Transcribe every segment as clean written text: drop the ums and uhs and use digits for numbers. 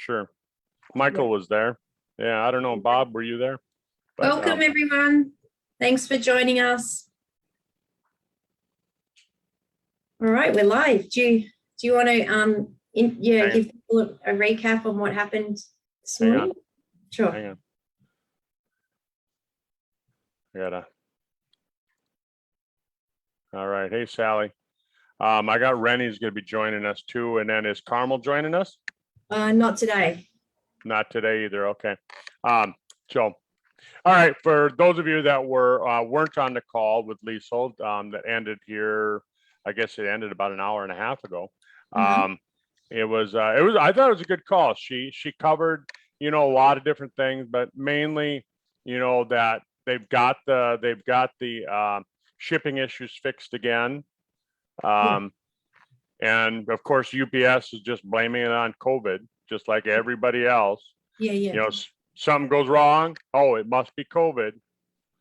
sure. Michael was there. Yeah, I don't know, Bob, were you there? But, Welcome, everyone. Thanks for joining us. All right, we're live. Do you want to give people a recap on what happened this morning? Sure. Hang on. All right. Hey, Sally. I got Rennie's going to be joining us too. And then is Carmel joining us? Not today. Not today either. Okay. So, all right. For those of you that weren't on the call with Liesel, that ended here, I guess it ended about an hour and a half ago. It was, I thought it was a good call. She covered, a lot of different things, but mainly, that they've got the shipping issues fixed again. And of course, UPS is just blaming it on COVID, just like everybody else. Yeah. Something goes wrong. Oh, it must be COVID.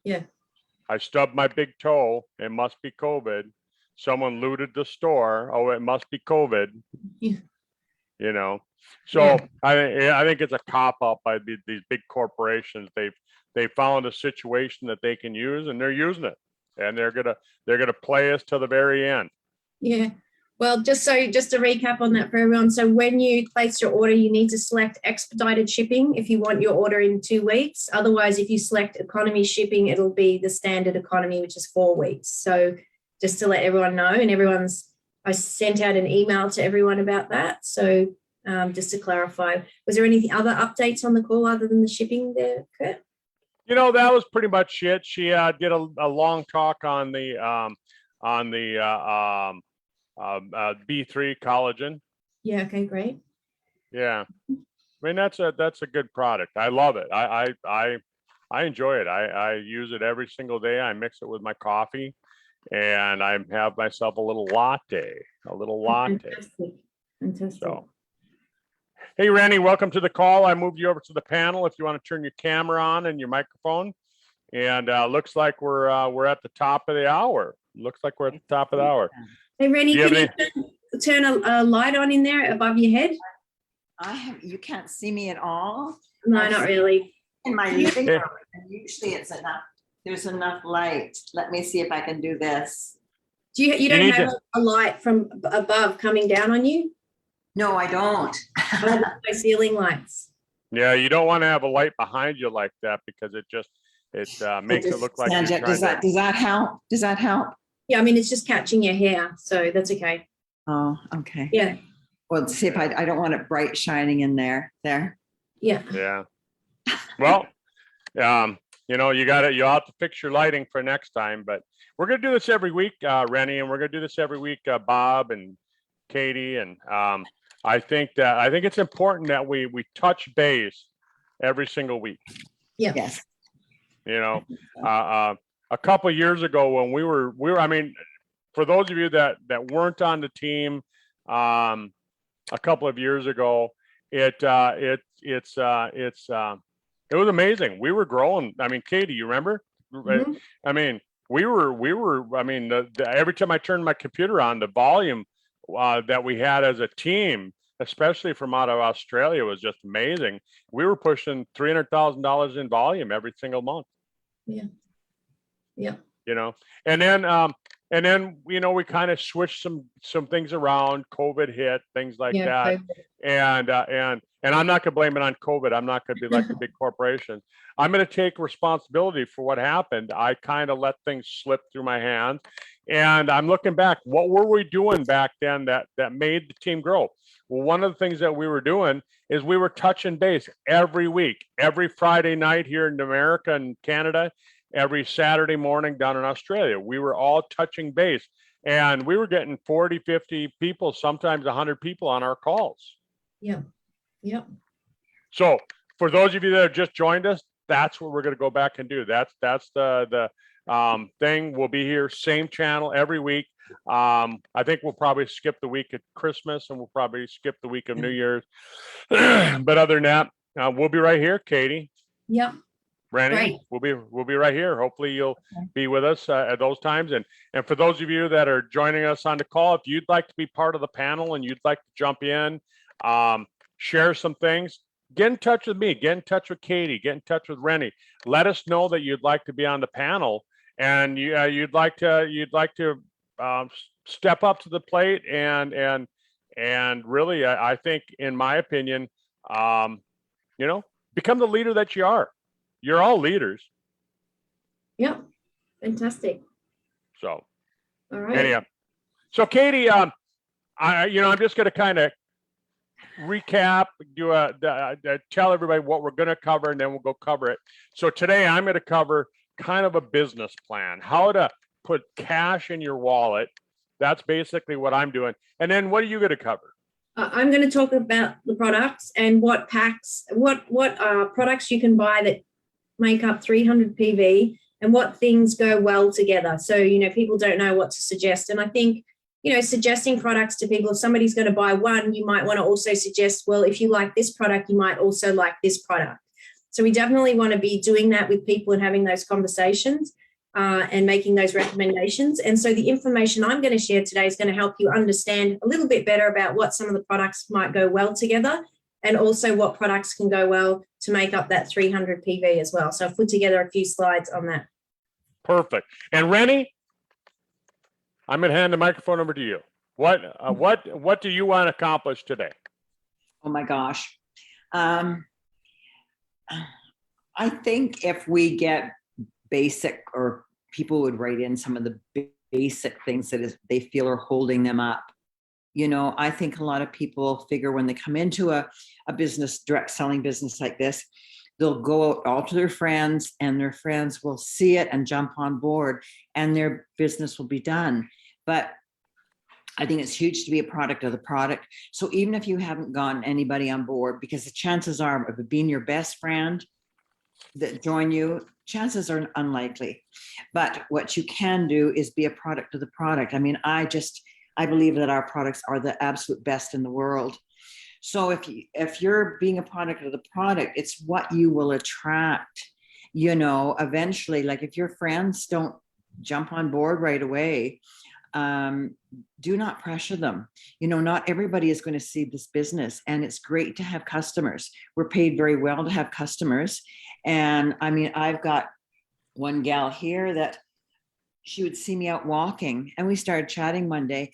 Yeah. I stubbed my big toe. It must be COVID. Someone looted the store. Oh, it must be COVID. Yeah. So I think it's a cop out by these big corporations. They found a situation that they can use, and they're using it, and they're gonna play us to the very end. Yeah. Well, just to recap on that for everyone. So when you place your order, you need to select expedited shipping if you want your order in 2 weeks. Otherwise, if you select economy shipping, it'll be the standard economy, which is 4 weeks. So just to let everyone know, and I sent out an email to everyone about that. So just to clarify, was there any other updates on the call other than the shipping there, Kurt? That was pretty much it. She did a long talk on the B3 collagen. Yeah. Okay. Great. Yeah, I mean that's a good product. I love it. I enjoy it. I use it every single day. I mix it with my coffee, and I have myself a little latte. Fantastic. So, hey, Randy, welcome to the call. I moved you over to the panel. If you want to turn your camera on and your microphone, and looks like we're at the top of the hour. Hey, Rennie, can you turn a light on in there above your head? You can't see me at all. No, not really. In my living room, and usually it's enough. There's enough light. Let me see if I can do this. You don't have a light from above coming down on you? No, I don't. No ceiling lights. Yeah, you don't want to have a light behind you like that because it makes it look like you're trying does that help? Does that help? Yeah, I mean, it's just catching your hair, so that's okay. Oh, okay. Yeah. Well, see if I don't want it bright shining in there. There. Yeah. Yeah. Well, you'll have to fix your lighting for next time, but we're going to do this every week, Rennie, and we're going to do this every week, Bob and Katie. And I think it's important that we touch base every single week. Yeah. Yes. A couple of years ago when we were, I mean, for those of you that weren't on the team, a couple of years ago, it was amazing. We were growing. I mean, Katie, you remember? Mm-hmm. I mean, every time I turned my computer on, the volume that we had as a team, especially from out of Australia, was just amazing. We were pushing $300,000 in volume every single month. Yeah. Yeah. And then we kind of switched some things around. COVID hit, things like that. COVID. And I'm not going to blame it on COVID. I'm not going to be like the big corporations. I'm going to take responsibility for what happened. I kind of let things slip through my hands, and I'm looking back. What were we doing back then that made the team grow? Well, one of the things that we were doing is we were touching base every week, every Friday night here in America and Canada, every Saturday morning down in Australia. We were all touching base, and we were getting 40, 50 people, sometimes 100 people on our calls. Yeah. Yeah. So for those of you that have just joined us, that's what we're going to go back and do. That's the thing. We'll be here, same channel every week. I think we'll probably skip the week of Christmas, and we'll probably skip the week of New Year's. But other than that, we'll be right here, Katie. Yeah. Rennie, we'll be right here. Hopefully you'll be with us at those times. And for those of you that are joining us on the call, if you'd like to be part of the panel and you'd like to jump in, share some things, get in touch with me, get in touch with Katie, get in touch with Rennie. Let us know that you'd like to be on the panel, and you'd like to step up to the plate and really, I think, in my opinion, become the leader that you are. You're all leaders. Yep. Fantastic. So, all right. Anyhow, so Katie, I'm just going to kind of recap, tell everybody what we're going to cover, and then we'll go cover it. So today I'm going to cover kind of a business plan, how to put cash in your wallet. That's basically what I'm doing. And then what are you going to cover? I'm going to talk about the products and what packs, what products you can buy that make up 300 PV and what things go well together. So, people don't know what to suggest. And I think, suggesting products to people, if somebody's going to buy one, you might want to also suggest, well, if you like this product, you might also like this product. So we definitely want to be doing that with people and having those conversations and making those recommendations. And so the information I'm going to share today is going to help you understand a little bit better about what some of the products might go well together, and also what products can go well to make up that 300 PV as well. So I've put together a few slides on that. Perfect. And Rennie, I'm going to hand the microphone over to you. What do you want to accomplish today? Oh my gosh. I think if we get basic, or people would write in some of the basic things that they feel are holding them up. I think a lot of people figure when they come into a business, direct selling business like this, they'll go out all to their friends, and their friends will see it and jump on board, and their business will be done. But I think it's huge to be a product of the product. So even if you haven't gotten anybody on board, because the chances are of it being your best friend that join you, chances are unlikely. But what you can do is be a product of the product. I mean, I believe that our products are the absolute best in the world. So if you're being a product of the product, it's what you will attract, eventually. Like if your friends don't jump on board right away, do not pressure them. Not everybody is going to see this business, and it's great to have customers. We're paid very well to have customers. And I mean, I've got one gal here that she would see me out walking, and we started chatting one day.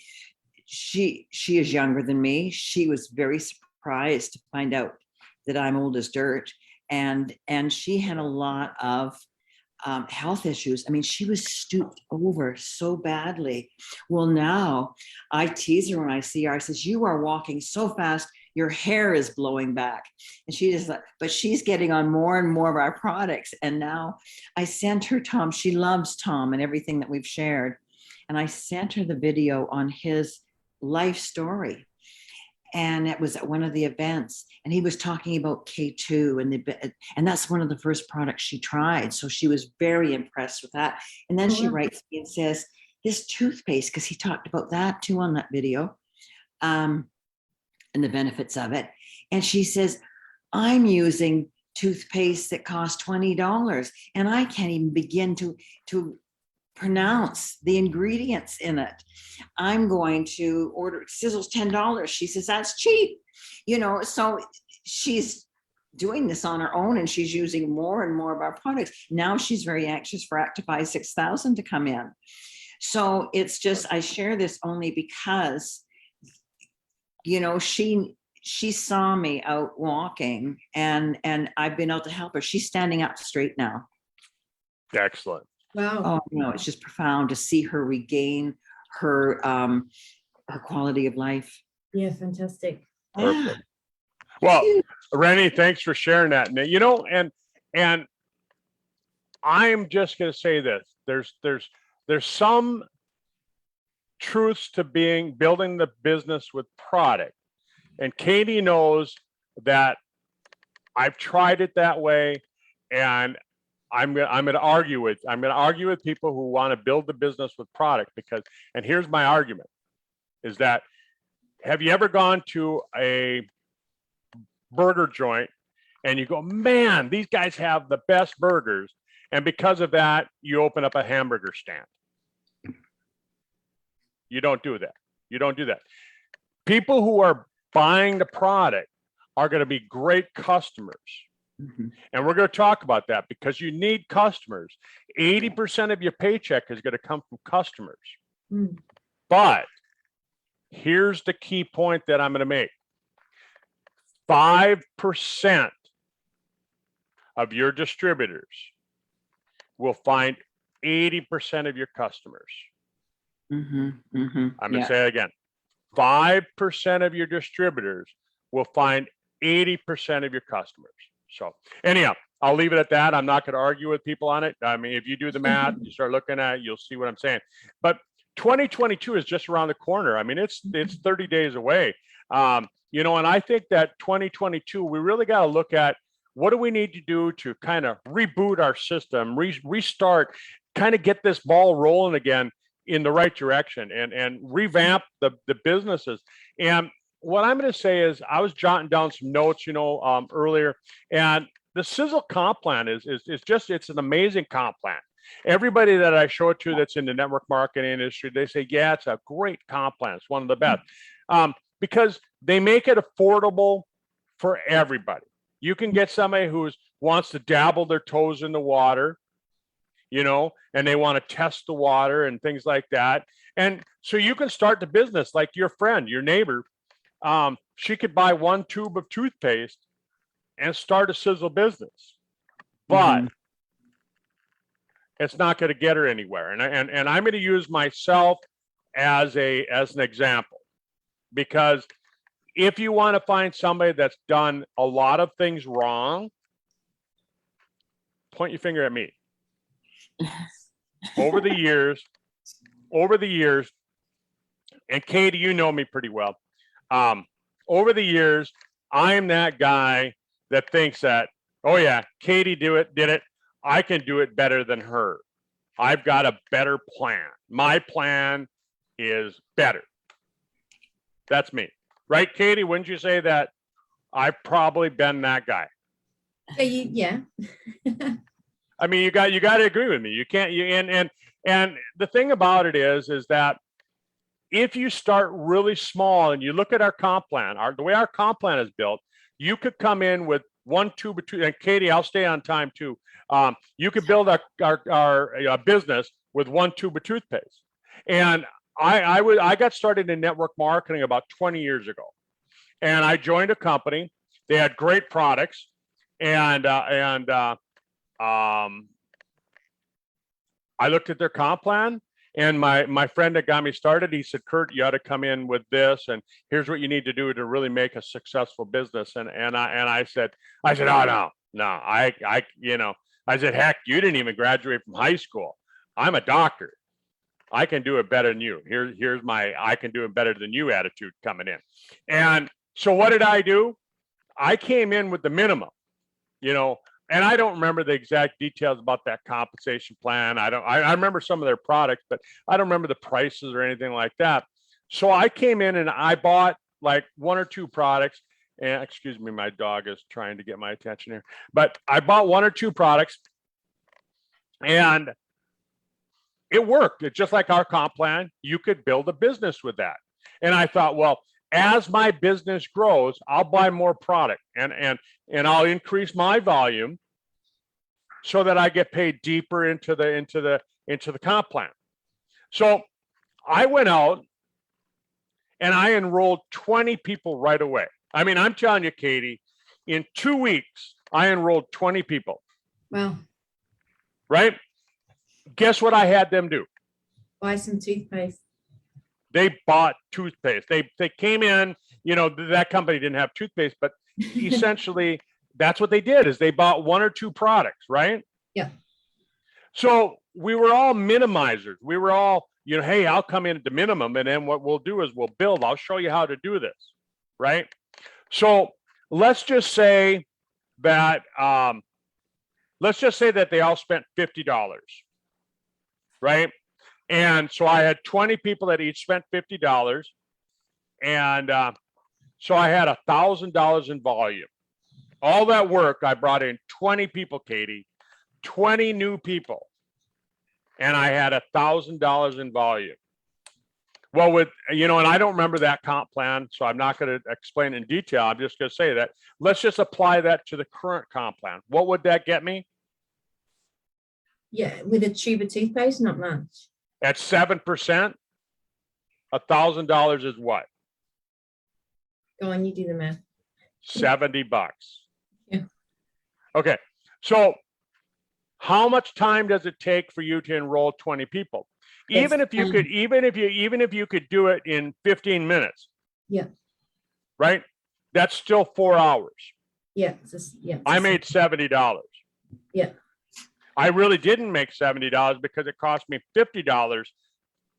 She is younger than me. She was very surprised to find out that I'm old as dirt. And she had a lot of health issues. I mean, she was stooped over so badly. Well, now I tease her when I see her. I says, "You are walking so fast, your hair is blowing back." And she just like, but she's getting on more and more of our products. And now I sent her Tom. She loves Tom and everything that we've shared. And I sent her the video on his life story. And it was at one of the events, and he was talking about K2, and that's one of the first products she tried. So she was very impressed with that. And then she writes me and says, "This toothpaste," because he talked about that too on that video, and the benefits of it. And she says, "I'm using toothpaste that costs $20, and I can't even begin to pronounce the ingredients in it. I'm going to order Sizzle's $10." She says, "That's cheap." So she's doing this on her own, and she's using more and more of our products. Now she's very anxious for Actify 6000 to come in. So it's just, I share this only because, she saw me out walking, and I've been able to help her. She's standing up straight now. Excellent. Wow. Oh no, it's just profound to see her regain her quality of life. Yeah, fantastic. Perfect. Well, Rennie, thanks for sharing that. And I'm just going to say this: there's some truths to building the business with product, and Katie knows that I've tried it that way, and I'm going to argue with people who want to build the business with product, and here's my argument, is that, have you ever gone to a burger joint and you go, "Man, these guys have the best burgers," and because of that, you open up a hamburger stand? You don't do that. People who are buying the product are going to be great customers. Mhm. And we're going to talk about that because you need customers. 80% of your paycheck is going to come from customers. Mm. But here's the key point that I'm going to make. 5% of your distributors will find 80% of your customers. Mhm. Mhm. I'm going Yeah. to say it again. 5% of your distributors will find 80% of your customers. So anyhow, I'll leave it at that. I'm not going to argue with people on it. I mean, if you do the math, you start looking at it, you'll see what I'm saying. But 2022 is just around the corner. I mean, it's 30 days away. You know, and I think that 2022, we really got to look at what do we need to do to kind of reboot our system, restart, kind of get this ball rolling again in the right direction and revamp the businesses. And what I'm going to say is I was jotting down some notes, you know, earlier, and the Sizzle comp plan is just, it's an amazing comp plan. Everybody that I show it to that's in the network marketing industry, they say, yeah, it's a great comp plan. It's one of the best because they make it affordable for everybody. You can get somebody who wants to dabble their toes in the water, you know, and they want to test the water and things like that. And so you can start the business like your friend, your neighbor. She could buy 1 tube of toothpaste and start a Sizzle business, but it's not going to get her anywhere. And I'm going to use myself as an example, because if you want to find somebody that's done a lot of things wrong, point your finger at me. Over the years, and Katie, you know me pretty well. Over the years, I am that guy that thinks that, oh yeah, Katie did it. I can do it better than her. I've got a better plan. My plan is better. That's me. Right, Katie? Wouldn't you say that I've probably been that guy? Yeah. I mean, you got to agree with me. You can't, and the thing about it is that if you start really small and you look at our comp plan, the way our comp plan is built, you could come in with 1 tube of toothpaste. And Katie, I'll stay on time too. You could build our business with 1 tube of toothpaste. And I got started in network marketing about 20 years ago, and I joined a company. They had great products, and I looked at their comp plan, and my friend that got me started, he said, Kurt, you ought to come in with this, and here's what you need to do to really make a successful business. And I said, oh no, I you know, I said, heck, you didn't even graduate from high school. I'm a doctor. I can do it better than you. Here's my I can do it better than you attitude coming in. And so what did I do? I came in with the minimum, you know, and I don't remember the exact details about that compensation plan. I remember some of their products, but I don't remember the prices or anything like that. So I came in and I bought like 1 or 2 products. And excuse me, my dog is trying to get my attention here. But I bought 1 or 2 products, and it worked. It's just like our comp plan. You could build a business with that. And I thought, well, as my business grows, I'll buy more product and I'll increase my volume so that I get paid deeper into the comp plan. So I went out and I enrolled 20 people right away. I mean, I'm telling you, Katie, in 2 weeks, I enrolled 20 people. Wow. Right? Guess what I had them do? Buy some toothpaste. They bought toothpaste. They came in, you know, that company didn't have toothpaste, but essentially that's what they did is they bought 1 or 2 products, right? Yeah. So we were all minimizers. We were all, you know, hey, I'll come in at the minimum, and then what we'll do is we'll build. I'll show you how to do this, right? So let's just say that they all spent $50, right? And so I had 20 people that each spent $50, and so I had $1,000 in volume. All that work, I brought in 20 people, Katie, 20 new people, and I had $1,000 in volume. Well, with, you know, and I don't remember that comp plan, so I'm not going to explain in detail. I'm just going to say that let's just apply that to the current comp plan. What would that get me? Yeah, with a tube of toothpaste, not much. At 7%, $1,000 is what? Go on, you do the math. $70. Yeah. Okay. So how much time does it take for you to enroll 20 people? Even if you could, even if you could do it in 15 minutes. Yeah. Right? That's still 4 hours. Yeah. I made $70. Yeah. I really didn't make $70 because it cost me $50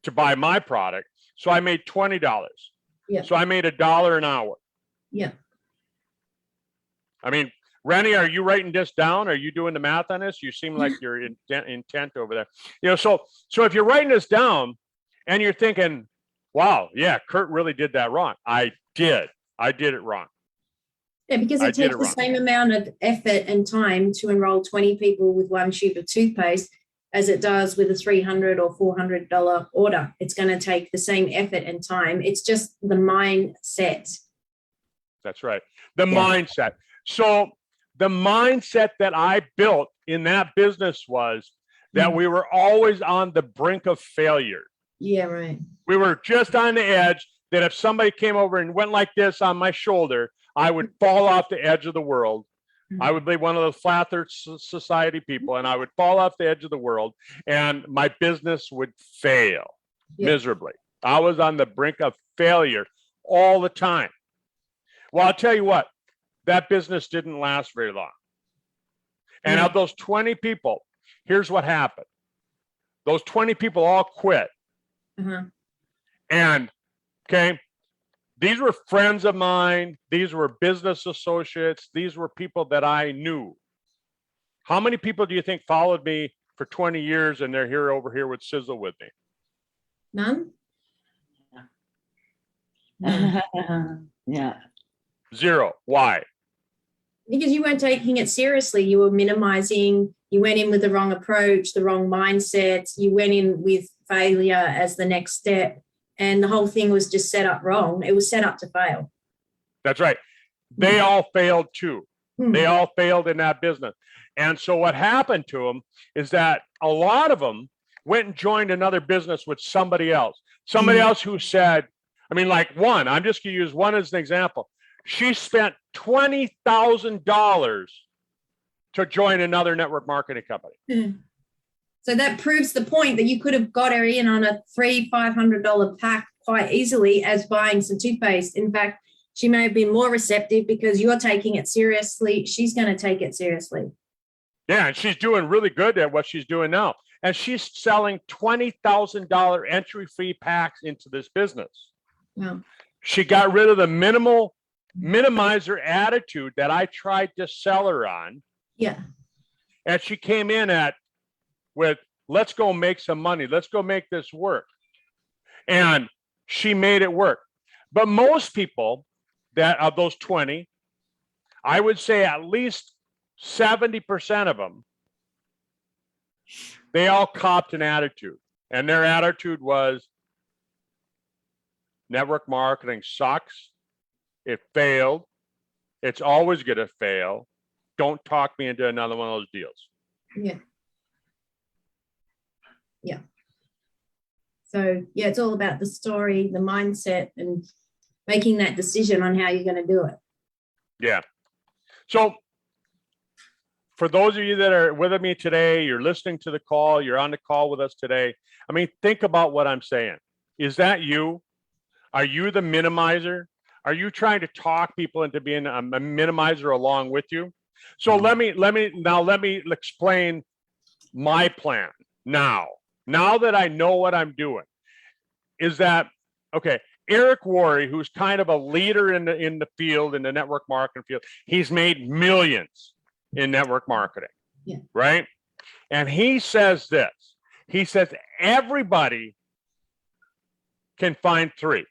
to buy my product. So I made $20. Yeah. So I made $1 an hour. Yeah. I mean, Rennie, are you writing this down? Are you doing the math on this? You seem like you're intent over there. You know, so if you're writing this down and you're thinking, wow, yeah, Kurt really did that wrong. I did it wrong. Yeah, because it takes the same amount of effort and time to enroll 20 people with one tube of toothpaste as it does with a $300 or $400 order. It's going to take the same effort and time. It's just the mindset. That's right. The mindset. So the mindset that I built in that business was that we were always on the brink of failure. Yeah, right. We were just on the edge that if somebody came over and went like this on my shoulder, I would fall off the edge of the world. I would be one of those flat earth society people, and I would fall off the edge of the world, and my business would fail miserably. I was on the brink of failure all the time. Well, I'll tell you what, that business didn't last very long. And of those 20 people, here's what happened. Those 20 people all quit. And, okay, these were friends of mine. These were business associates. These were people that I knew. How many people do you think followed me for 20 years and they're here over here with Sizzle with me? None? Yeah. Zero. Why? Because you weren't taking it seriously. You were minimizing. You went in with the wrong approach, the wrong mindset. You went in with failure as the next step. And the whole thing was just set up wrong. It was set up to fail. That's right. They all failed too. They all failed in that business. And so what happened to them is that a lot of them went and joined another business with somebody else. Somebody else who said, I mean, like one, I'm just going to use one as an example. She spent $20,000 to join another network marketing company. So that proves the point that you could have got her in on a $300-$500 pack quite easily as buying some toothpaste. In fact, she may have been more receptive because you're taking it seriously. She's going to take it seriously. Yeah, and she's doing really good at what she's doing now. And she's selling $20,000 entry fee packs into this business. Wow. She got rid of the minimizer attitude that I tried to sell her on. Yeah. And she came in with, let's go make some money. Let's go make this work. And she made it work. But most people that of those 20, I would say at least 70% of them, they all copped an attitude. And their attitude was, network marketing sucks. It failed. It's always going to fail. Don't talk me into another one of those deals. Yeah. Yeah. So yeah, it's all about the story, the mindset, and making that decision on how you're going to do it. Yeah. So for those of you that are with me today, you're listening to the call, you're on the call with us today. I mean, think about what I'm saying. Is that you? Are you the minimizer? Are you trying to talk people into being a minimizer along with you? So let me explain my plan now. Now that I know what I'm doing, is that, okay, Eric Worre, who's kind of a leader in the field, in the network marketing field, he's made millions in network marketing, right? And he says this, he says, everybody can find 3.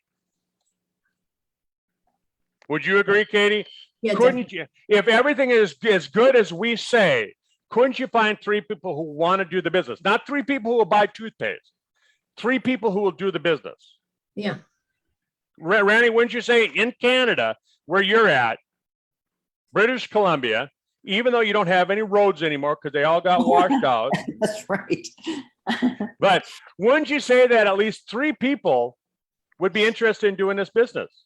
Would you agree, Katie? Yeah, couldn't you, if everything is as good as we say, couldn't you find 3 people who want to do the business? Not 3 people who will buy toothpaste, 3 people who will do the business. Yeah. Randy, wouldn't you say in Canada, where you're at, British Columbia, even though you don't have any roads anymore because they all got washed out, That's right. but wouldn't you say that at least 3 people would be interested in doing this business?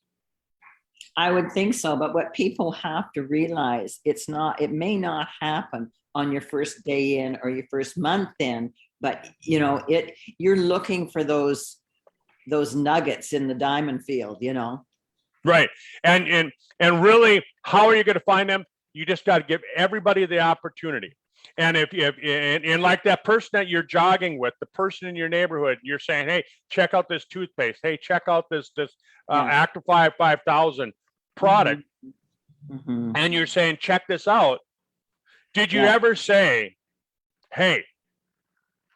I would think so, but what people have to realize, it may not happen on your first day in or your first month in, but you're looking for those nuggets in the diamond field, Right. And really, how are you going to find them? You just got to give everybody the opportunity. And and like that person that you're jogging with, the person in your neighborhood, you're saying, hey, check out this toothpaste. Hey, check out this Actify 5000 product. Mm-hmm. And you're saying, check this out. Did you ever say, hey,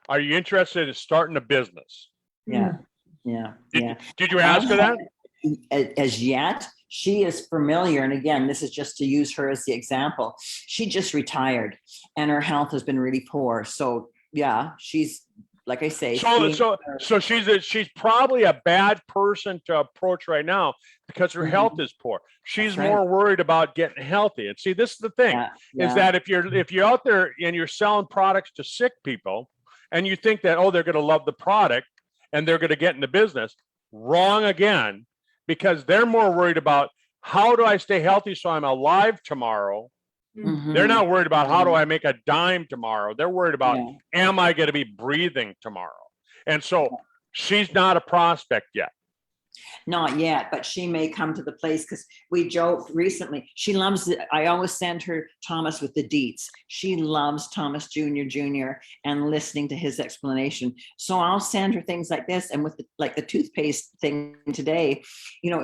are you interested in starting a business? Yeah. Did you ask her that? As yet, she is familiar. And again, this is just to use her as the example. She just retired and her health has been really poor. So yeah, she's, like I say. So she's probably a bad person to approach right now because her health is poor. She's more worried about getting healthy. And see, this is the thing, is that if you're out there and you're selling products to sick people and you think that, oh, they're going to love the product and they're going to get in the business, wrong again, because they're more worried about how do I stay healthy so I'm alive tomorrow. Mm-hmm. They're not worried about how do I make a dime tomorrow. They're worried about, am I going to be breathing tomorrow? And so she's not a prospect yet. Not yet, but she may come to the place, because we joked recently. She loves it. I always send her Thomas with the deets. She loves Thomas Jr. and listening to his explanation. So I'll send her things like this. And with the toothpaste thing today,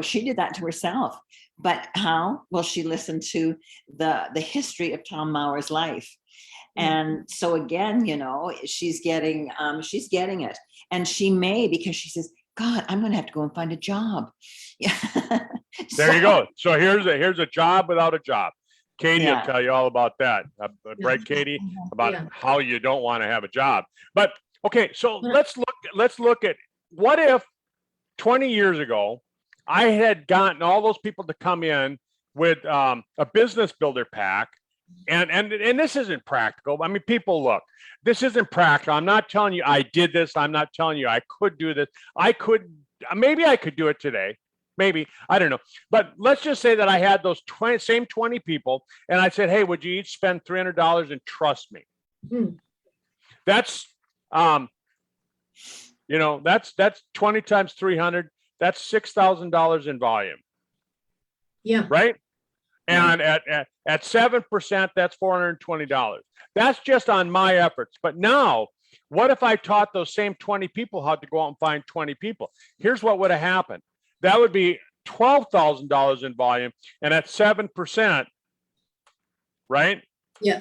she did that to herself. But how? Well, she listened to the history of Tom Mauer's life. And so again, she's getting it. And she may, because she says, God, I'm going to have to go and find a job. There you go. So here's a job without a job. Katie will tell you all about that. Right, Katie, about how you don't want to have a job. But okay, so let's look at, what if 20 years ago I had gotten all those people to come in with a business builder pack. And this isn't practical. I mean, people, look, this isn't practical. I'm not telling you I did this. I'm not telling you I could do this. Maybe I could do it today. Maybe, I don't know. But let's just say that I had those same 20 people and I said, hey, would you each spend $300 and trust me? That's, that's 20 times 300. That's $6,000 in volume. Yeah. Right. And at 7%, that's $420. That's just on my efforts. But now, what if I taught those same 20 people how to go out and find 20 people? Here's what would have happened. That would be $12,000 in volume, and at 7%, right? Yeah.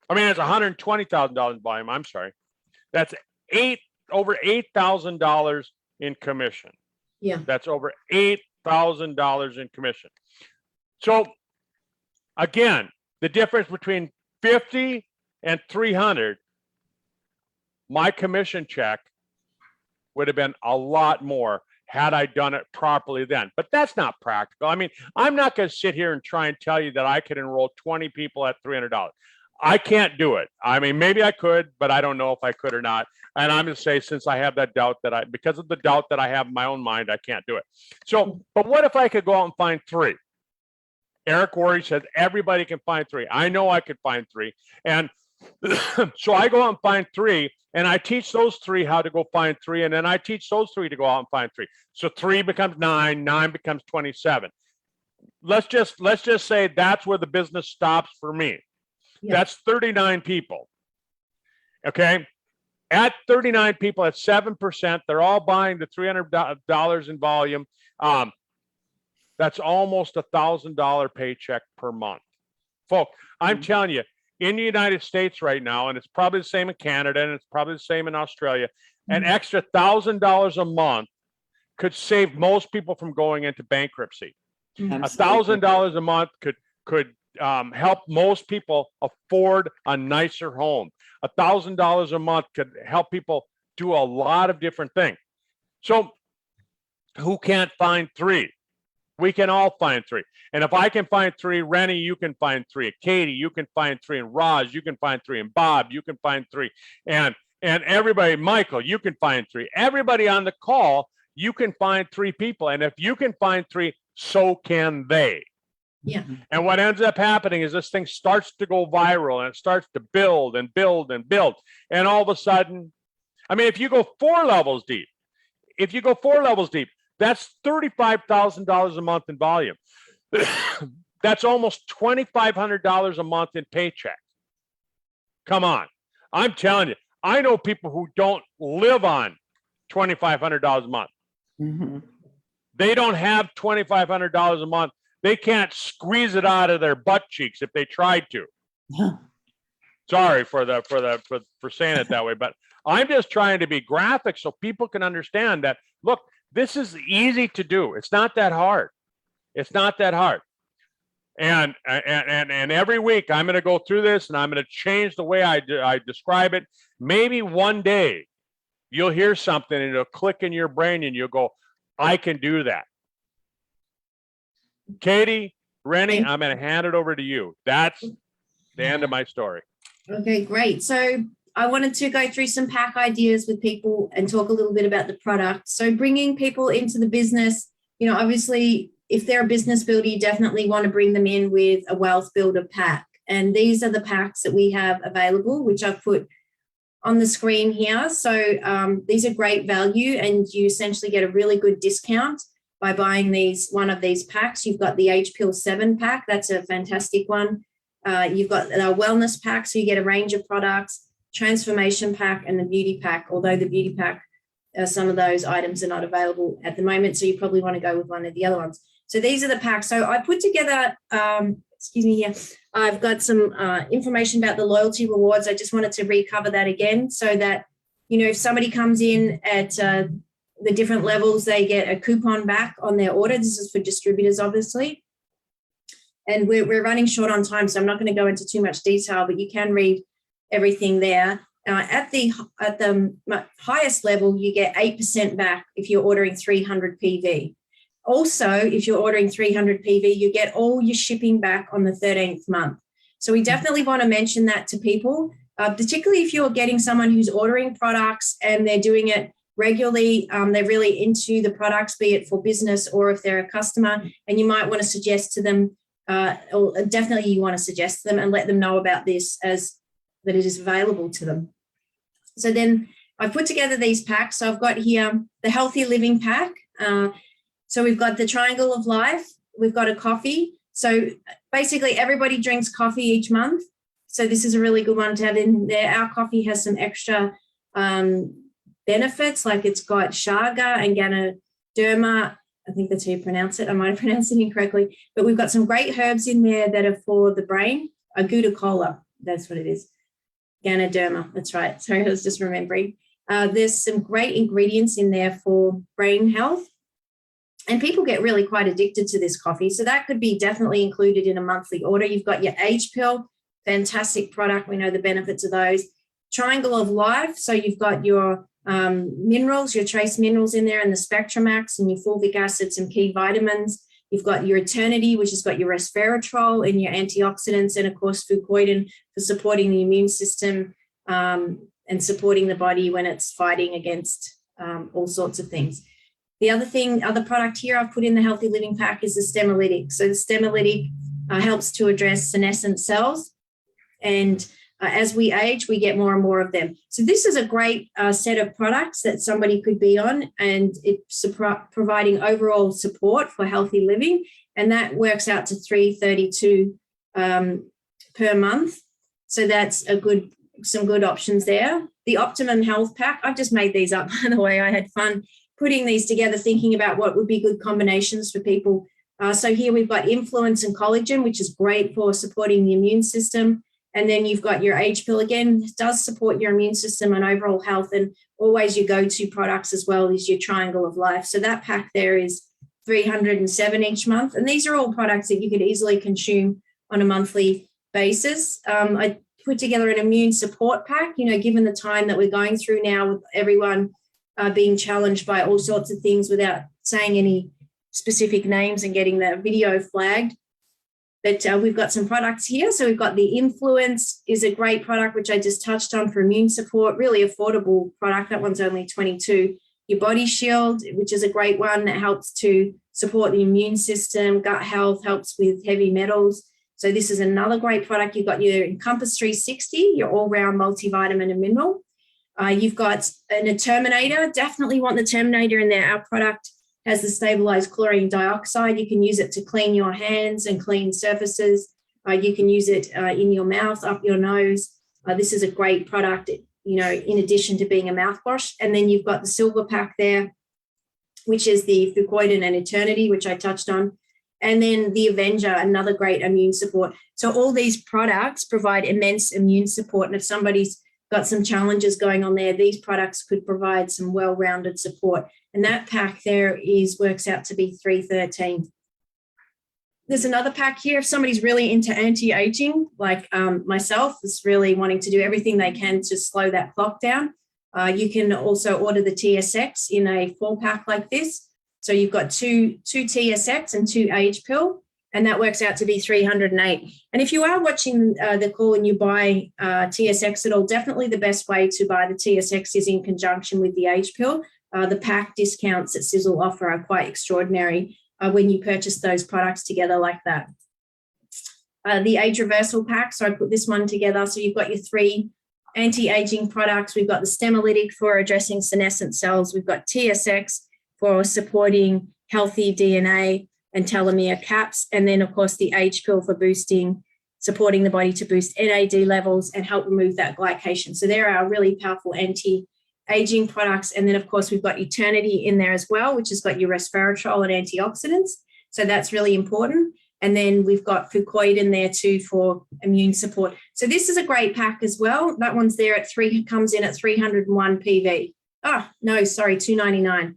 I mean, it's $120,000 in volume. I'm sorry. That's over $8,000 in commission. Yeah. That's over $8,000 in commission. So again, the difference between 50 and 300, my commission check would have been a lot more had I done it properly then. But that's not practical. I mean, I'm not going to sit here and try and tell you that I could enroll 20 people at $300. I can't do it. I mean, maybe I could, but I don't know if I could or not. And I'm going to say, since I have that doubt because of the doubt that I have in my own mind, I can't do it. So, but what if I could go out and find 3? Eric Worre says everybody can find 3. I know I could find 3. And so I go out and find 3, and I teach those 3 how to go find 3. And then I teach those 3 to go out and find 3. So 3 becomes 9, 9 becomes 27. Let's just say that's where the business stops for me. Yeah. That's 39 people. Okay. At 39 people at 7%, they're all buying the $300 in volume. That's almost $1,000 paycheck per month. Folks, I'm telling you, in the United States right now, and it's probably the same in Canada, and it's probably the same in Australia, an extra $1,000 a month could save most people from going into bankruptcy. $1,000 a month could help most people afford a nicer home. $1,000 a month could help people do a lot of different things. So who can't find 3? We can all find 3. And if I can find 3, Rennie, you can find 3. Katie, you can find 3. And Raj, you can find 3. And Bob, you can find 3. And everybody, Michael, you can find 3. Everybody on the call, you can find 3 people. And if you can find 3, so can they. Yeah. And what ends up happening is this thing starts to go viral, and it starts to build and build and build. And all of a sudden, I mean, if you go 4 levels deep, that's $35,000 a month in volume. That's almost $2,500 a month in paycheck. Come on. I'm telling you, I know people who don't live on $2,500 a month. Mm-hmm. They don't have $2,500 a month. They can't squeeze it out of their butt cheeks if they tried to. Yeah. Sorry for saying it that way, but I'm just trying to be graphic so people can understand that, look, this is easy to do. It's not that hard. It's not that hard. And every week I'm going to go through this, and I'm going to change the way I describe it. Maybe one day you'll hear something and it'll click in your brain and you'll go, I can do that. Katie, Rennie, I'm going to hand it over to you. That's the end of my story. Okay, great. So I wanted to go through some pack ideas with people and talk a little bit about the product. So bringing people into the business, obviously, if they're a business builder, you definitely want to bring them in with a wealth builder pack. And these are the packs that we have available, which I've put on the screen here. So these are great value, and you essentially get a really good discount by buying one of these packs. You've got the H-Pill 7 pack. That's a fantastic one. You've got a wellness pack, so you get a range of products, transformation pack, and the beauty pack, although the beauty pack, some of those items are not available at the moment, so you probably want to go with one of the other ones. So these are the packs. So I put together, excuse me here, I've got some information about the loyalty rewards. I just wanted to recover that again so that, if somebody comes in at the different levels, they get a coupon back on their order. This is for distributors, obviously. And we're running short on time, so I'm not going to go into too much detail, but you can read everything there. At the highest level, you get 8% back if you're ordering 300 PV. Also, if you're ordering 300 PV, you get all your shipping back on the 13th month. So we definitely want to mention that to people, particularly if you're getting someone who's ordering products and they're doing it regularly, they're really into the products, be it for business or if they're a customer, and you might want to suggest to them, or definitely you want to suggest to them and let them know about this as that it is available to them. So then I've put together these packs. So I've got here the Healthy Living Pack. So we've got the Triangle of Life. We've got a coffee. So basically everybody drinks coffee each month. So this is a really good one to have in there. Our coffee has some extra benefits, like it's got chaga and ganoderma. I think that's how you pronounce it. I might have pronounced it incorrectly, but we've got some great herbs in there that are for the brain. Aguticola, that's what it is. Ganoderma, that's right. Sorry, I was just remembering. There's some great ingredients in there for brain health. And people get really quite addicted to this coffee. So that could be definitely included in a monthly order. You've got your H-Pill, fantastic product. We know the benefits of those. Triangle of Life. So you've got your minerals, your trace minerals in there, and the Spectramax and your fulvic acids and key vitamins. You've got your Eternity, which has got your resveratrol and your antioxidants, and of course fucoidan for supporting the immune system and supporting the body when it's fighting against all sorts of things. The other product here I've put in the Healthy Living Pack is the Stemolytic. So the Stemolytic helps to address senescent cells, and as we age, we get more and more of them. So this is a great set of products that somebody could be on, and it's providing overall support for healthy living, and that works out to $332 per month. So that's some good options there. The Optimum Health Pack, I've just made these up, by the way. I had fun putting these together, thinking about what would be good combinations for people. So here we've got Influence and Collagen, which is great for supporting the immune system. And then you've got your H-Pill, again, does support your immune system and overall health. And always your go-to products as well is your Triangle of Life. So that pack there is $307 each month. And these are all products that you could easily consume on a monthly basis. I put together an immune support pack, given the time that we're going through now with everyone being challenged by all sorts of things without saying any specific names and getting the video flagged. But we've got some products here. So we've got the Influence is a great product, which I just touched on for immune support, really affordable product. That one's only 22. Your Body Shield, which is a great one that helps to support the immune system, gut health, helps with heavy metals. So this is another great product. You've got your Encompass 360, your all-round multivitamin and mineral. You've got a Terminator. Definitely want the Terminator in there. Our product has the stabilized chlorine dioxide. You can use it to clean your hands and clean surfaces. You can use it in your mouth, up your nose. This is a great product, you know, in addition to being a mouthwash. And then you've got the silver pack there, which is the Fucoidan and Eternity, which I touched on. And then the Avenger, another great immune support. So all these products provide immense immune support. And if somebody's got some challenges going on there, these products could provide some well-rounded support. And that pack there works out to be $313. There's another pack here. If somebody's really into anti-aging, like myself, is really wanting to do everything they can to slow that clock down, you can also order the TSX in a 4-pack like this. So you've got two TSX and 2 Age Pill, and that works out to be $308. And if you are watching the call and you buy TSX at all, definitely the best way to buy the TSX is in conjunction with the Age Pill. The pack discounts that Sizzle offer are quite extraordinary when you purchase those products together like that. The Age Reversal pack, so I put this one together. So you've got your 3 anti-aging products. We've got the Stemolytic for addressing senescent cells. We've got TSX for supporting healthy DNA and telomere caps. And then, of course, the Age Pill for supporting the body to boost NAD levels and help remove that glycation. So there are really powerful anti-aging products. And then, of course, we've got Eternity in there as well, which has got your resveratrol and antioxidants. So that's really important. And then we've got Fucoid in there too for immune support. So this is a great pack as well. That one's there at comes in at 301 PV. Oh, no, sorry, $2.99.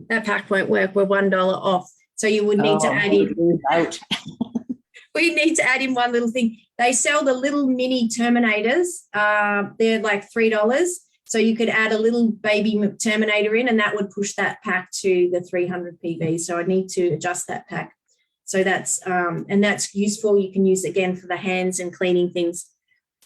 That pack won't work. We're $1 off. So you would need to add in. We need to add in one little thing. They sell the little mini Terminators. They're like $3. So you could add a little baby Terminator in, and that would push that pack to the 300 PV. So I need to adjust that pack. So that's useful. You can use it again for the hands and cleaning things.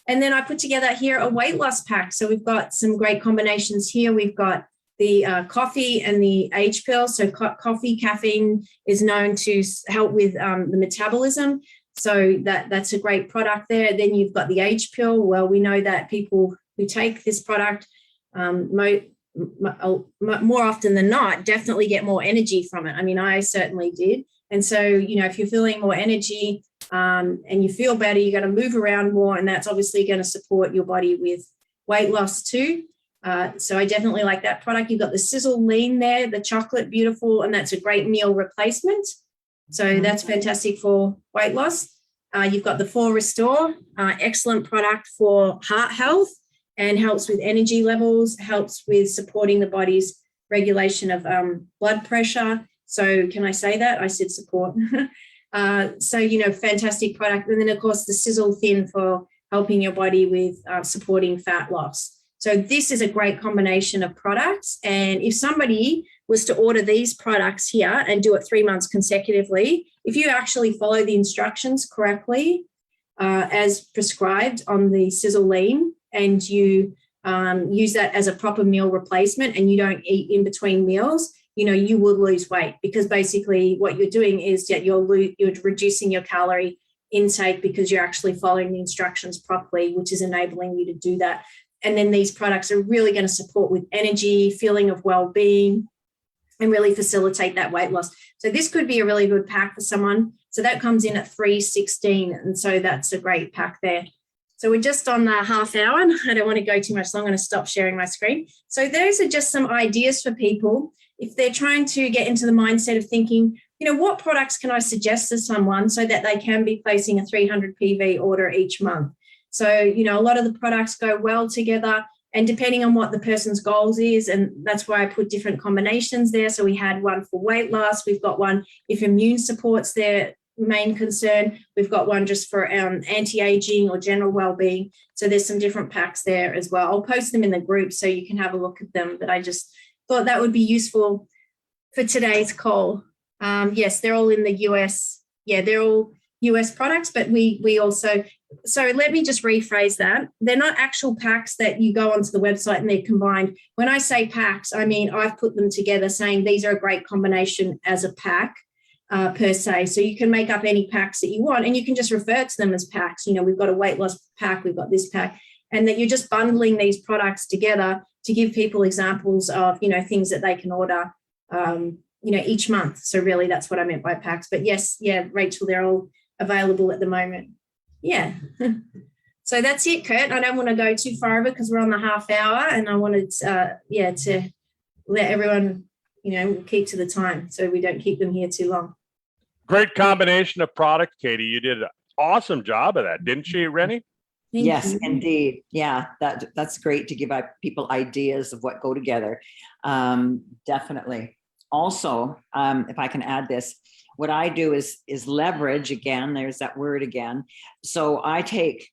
And then I put together here a weight loss pack. So we've got some great combinations here. We've got the coffee and the Age Pill. So coffee, caffeine is known to help with the metabolism. So that's a great product there. Then you've got the Age Pill. Well, we know that people who take this product more often than not definitely get more energy from it. I mean, I certainly did. And so, you know, if you're feeling more energy and you feel better, you got to move around more, and that's obviously going to support your body with weight loss too. So I definitely like that product. You've got the Sizzle Lean there, the chocolate, beautiful, and that's a great meal replacement. So that's fantastic for weight loss. You've got the 4 Restore, excellent product for heart health and helps with energy levels, helps with supporting the body's regulation of blood pressure. So can I say that? I said support. So, you know, fantastic product. And then, of course, the Sizzle Thin for helping your body with supporting fat loss. So this is a great combination of products. And if somebody was to order these products here and do it 3 months consecutively, if you actually follow the instructions correctly as prescribed on the Sizzle Lean, and you use that as a proper meal replacement and you don't eat in between meals, you know, you will lose weight, because basically what you're doing is that you're reducing your calorie intake because you're actually following the instructions properly, which is enabling you to do that. And then these products are really going to support with energy, feeling of well-being, and really facilitate that weight loss. So this could be a really good pack for someone. So that comes in at $316. And so that's a great pack there. So we're just on the half hour. I don't want to go too much long. I'm going to stop sharing my screen. So those are just some ideas for people if they're trying to get into the mindset of thinking, you know, what products can I suggest to someone so that they can be placing a 300 PV order each month? So, you know, a lot of the products go well together, and depending on what the person's goals is, and that's why I put different combinations there. So we had one for weight loss. We've got one if immune support's their main concern. We've got one just for anti-aging or general well-being. So there's some different packs there as well. I'll post them in the group so you can have a look at them, but I just thought that would be useful for today's call. Yes, they're all in the US. Yeah, they're all US products, but we also, so let me just rephrase that. They're not actual packs that you go onto the website and they're combined. When I say packs, I mean, I've put them together saying these are a great combination as a pack per se. So you can make up any packs that you want and you can just refer to them as packs. You know, we've got a weight loss pack, we've got this pack, and that you're just bundling these products together to give people examples of, you know, things that they can order, you know, each month. So really that's what I meant by packs. But yes, yeah, Rachel, they're all available at the moment. Yeah. So that's it, Kurt. I don't want to go too far over because we're on the half hour and I wanted, to let everyone, you know, keep to the time so we don't keep them here too long. Great combination of product, Katie. You did an awesome job of that, didn't you, Rennie? Yes, indeed. Yeah, that's great to give people ideas of what go together. Definitely. Also, if I can add this, what I do is leverage again. There's that word again. So I take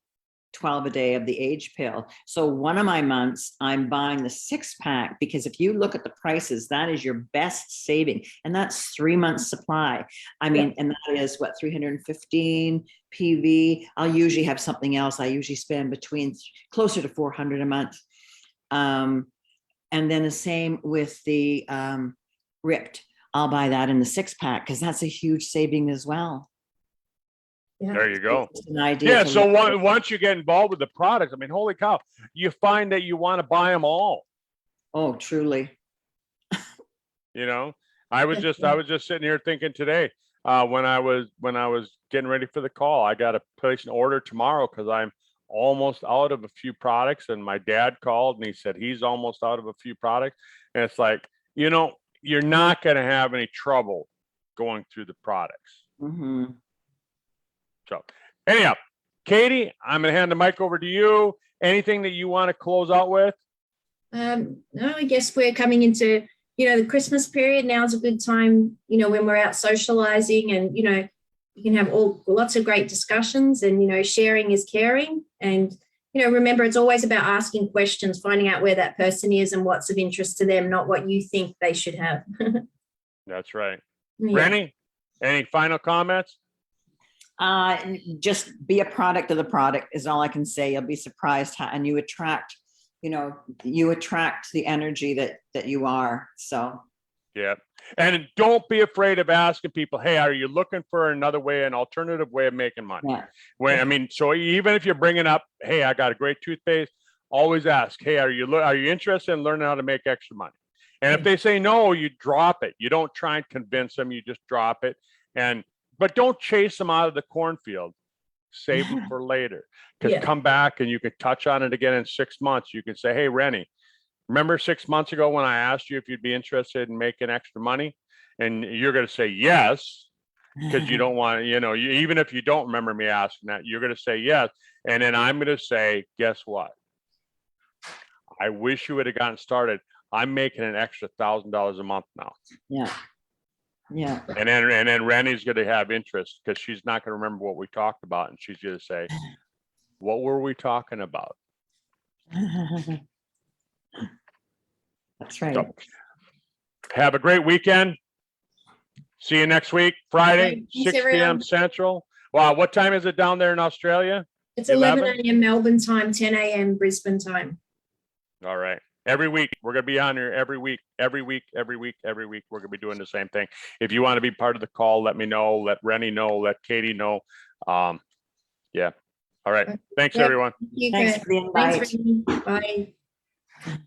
12 a day of the age pill. So one of my months I'm buying the 6-pack because if you look at the prices, that is your best saving. And that's 3 months supply. I mean, and that is what, 315 PV. I'll usually have something else. I usually spend between closer to 400 a month. And then the same with the Ripped. I'll buy that in the 6-pack because that's a huge saving as well. Yeah. There you go. It's an idea. Yeah. So once you get involved with the product, I mean, holy cow, you find that you want to buy them all. Oh, truly. You know, I was just sitting here thinking today, when I was getting ready for the call, I got to place an order tomorrow because I'm almost out of a few products. And my dad called and he said he's almost out of a few products. And it's like, you know, you're not going to have any trouble going through the products. Mm-hmm. So anyhow, Katie, I'm going to hand the mic over to you. Anything that you want to close out with? No, I guess we're coming into, you know, the Christmas period. Now is a good time, you know, when we're out socializing and, you know, you can have lots of great discussions and, you know, sharing is caring. And, you know, remember, it's always about asking questions, finding out where that person is and what's of interest to them, not what you think they should have. That's right. Yeah. Rennie, any final comments? Just be a product of the product is all I can say. You'll be surprised how, and you attract, you know, you attract the energy that you are. So. Yeah. And don't be afraid of asking people, hey, are you looking for another way, an alternative way of making money? Yeah. I mean, so even if you're bringing up, hey, I got a great toothpaste, always ask, hey, are you interested in learning how to make extra money? And if they say no, you drop it. You don't try and convince them, you just drop it. But don't chase them out of the cornfield. Save them for later. Because come back and you can touch on it again in 6 months. You can say, hey, Rennie, remember 6 months ago when I asked you if you'd be interested in making extra money? And you're going to say yes, because you don't want to, you know, even if you don't remember me asking that, you're going to say yes. And then I'm going to say, guess what? I wish you would have gotten started. I'm making an extra $1,000 a month now. Yeah. Yeah. And then Rennie's going to have interest because she's not going to remember what we talked about. And she's going to say, what were we talking about? That's right. So, have a great weekend. See you next week, Friday, Thanks, 6 everyone. p.m. Central. Wow, what time is it down there in Australia? It's 11 a.m. Melbourne time, 10 a.m. Brisbane time. All right. Every week, we're going to be on here every week. We're going to be doing the same thing. If you want to be part of the call, let me know. Let Rennie know. Let Katie know. Yeah. All right. Thanks, everyone. Thank you, Thanks Kurt. for the invite. Thanks, Rennie. Bye.